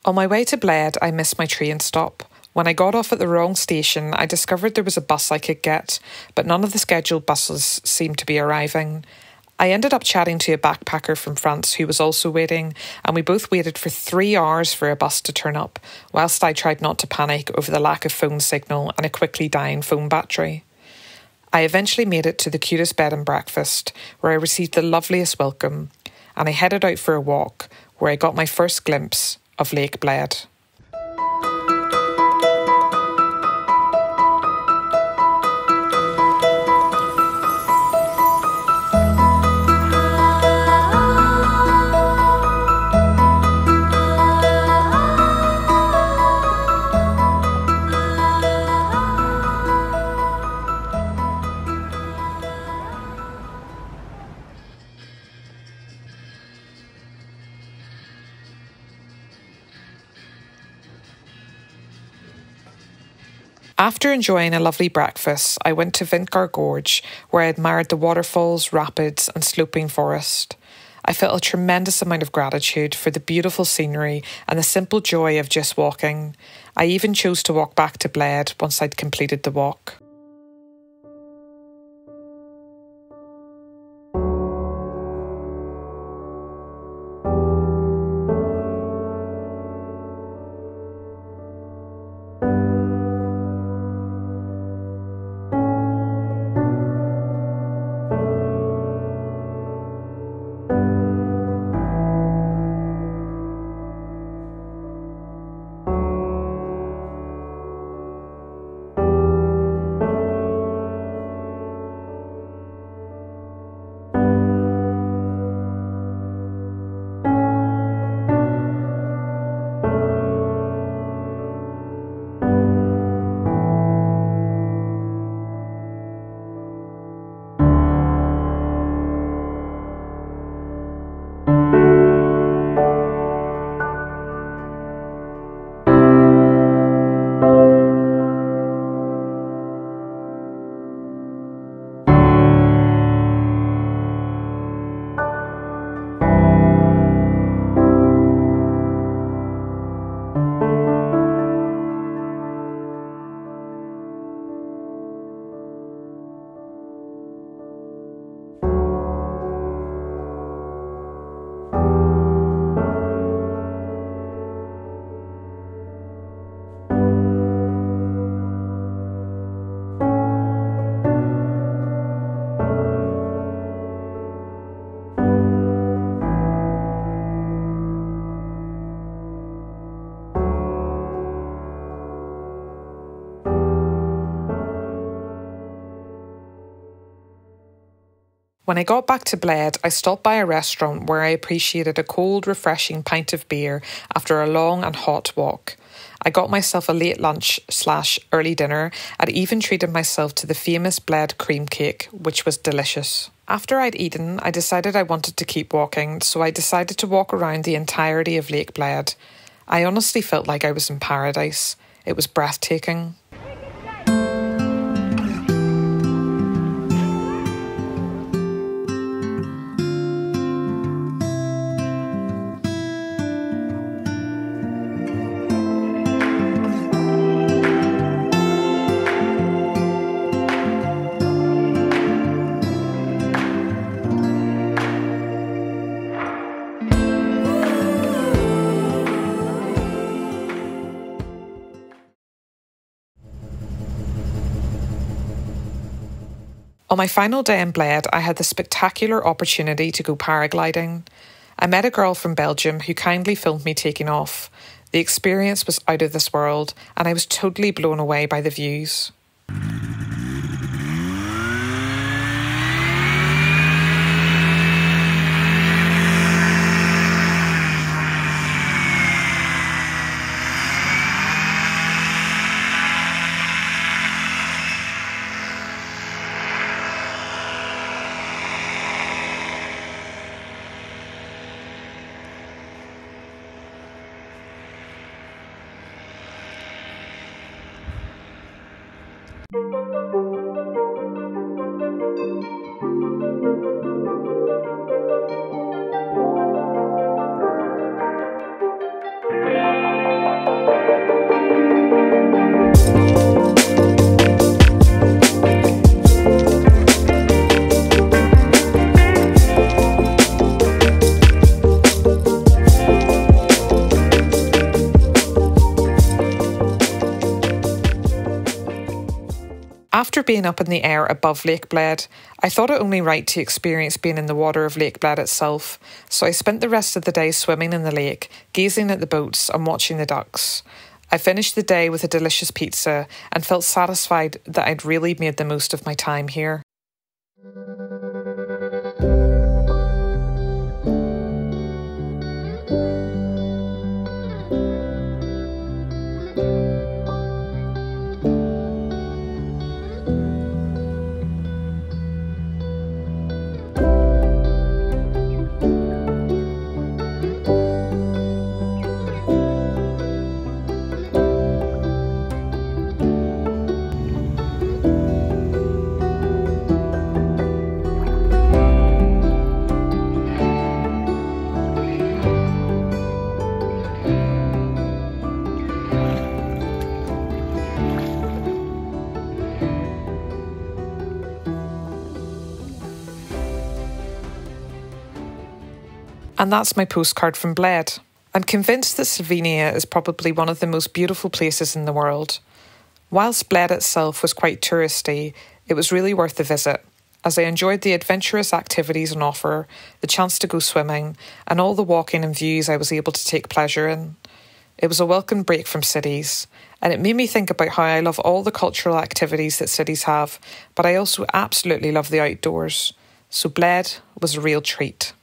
On my way to Bled, I missed my train stop. When I got off at the wrong station, I discovered there was a bus I could get, but none of the scheduled buses seemed to be arriving. I ended up chatting to a backpacker from France who was also waiting, and we both waited for 3 hours for a bus to turn up, whilst I tried not to panic over the lack of phone signal and a quickly dying phone battery. I eventually made it to the cutest bed and breakfast, where I received the loveliest welcome, and I headed out for a walk, where I got my first glimpse of Lake Bled. After enjoying a lovely breakfast, I went to Vintgar Gorge, where I admired the waterfalls, rapids and sloping forest. I felt a tremendous amount of gratitude for the beautiful scenery and the simple joy of just walking. I even chose to walk back to Bled once I'd completed the walk. When I got back to Bled, I stopped by a restaurant where I appreciated a cold, refreshing pint of beer after a long and hot walk. I got myself a late lunch/early dinner and even treated myself to the famous Bled cream cake, which was delicious. After I'd eaten, I decided I wanted to keep walking, so I decided to walk around the entirety of Lake Bled. I honestly felt like I was in paradise. It was breathtaking. On my final day in Bled, I had the spectacular opportunity to go paragliding. I met a girl from Belgium who kindly filmed me taking off. The experience was out of this world, and I was totally blown away by the views. After being up in the air above Lake Bled, I thought it only right to experience being in the water of Lake Bled itself, so I spent the rest of the day swimming in the lake, gazing at the boats and watching the ducks. I finished the day with a delicious pizza and felt satisfied that I'd really made the most of my time here. And that's my postcard from Bled. I'm convinced that Slovenia is probably one of the most beautiful places in the world. Whilst Bled itself was quite touristy, it was really worth the visit, as I enjoyed the adventurous activities on offer, the chance to go swimming, and all the walking and views I was able to take pleasure in. It was a welcome break from cities, and it made me think about how I love all the cultural activities that cities have, but I also absolutely love the outdoors. So Bled was a real treat.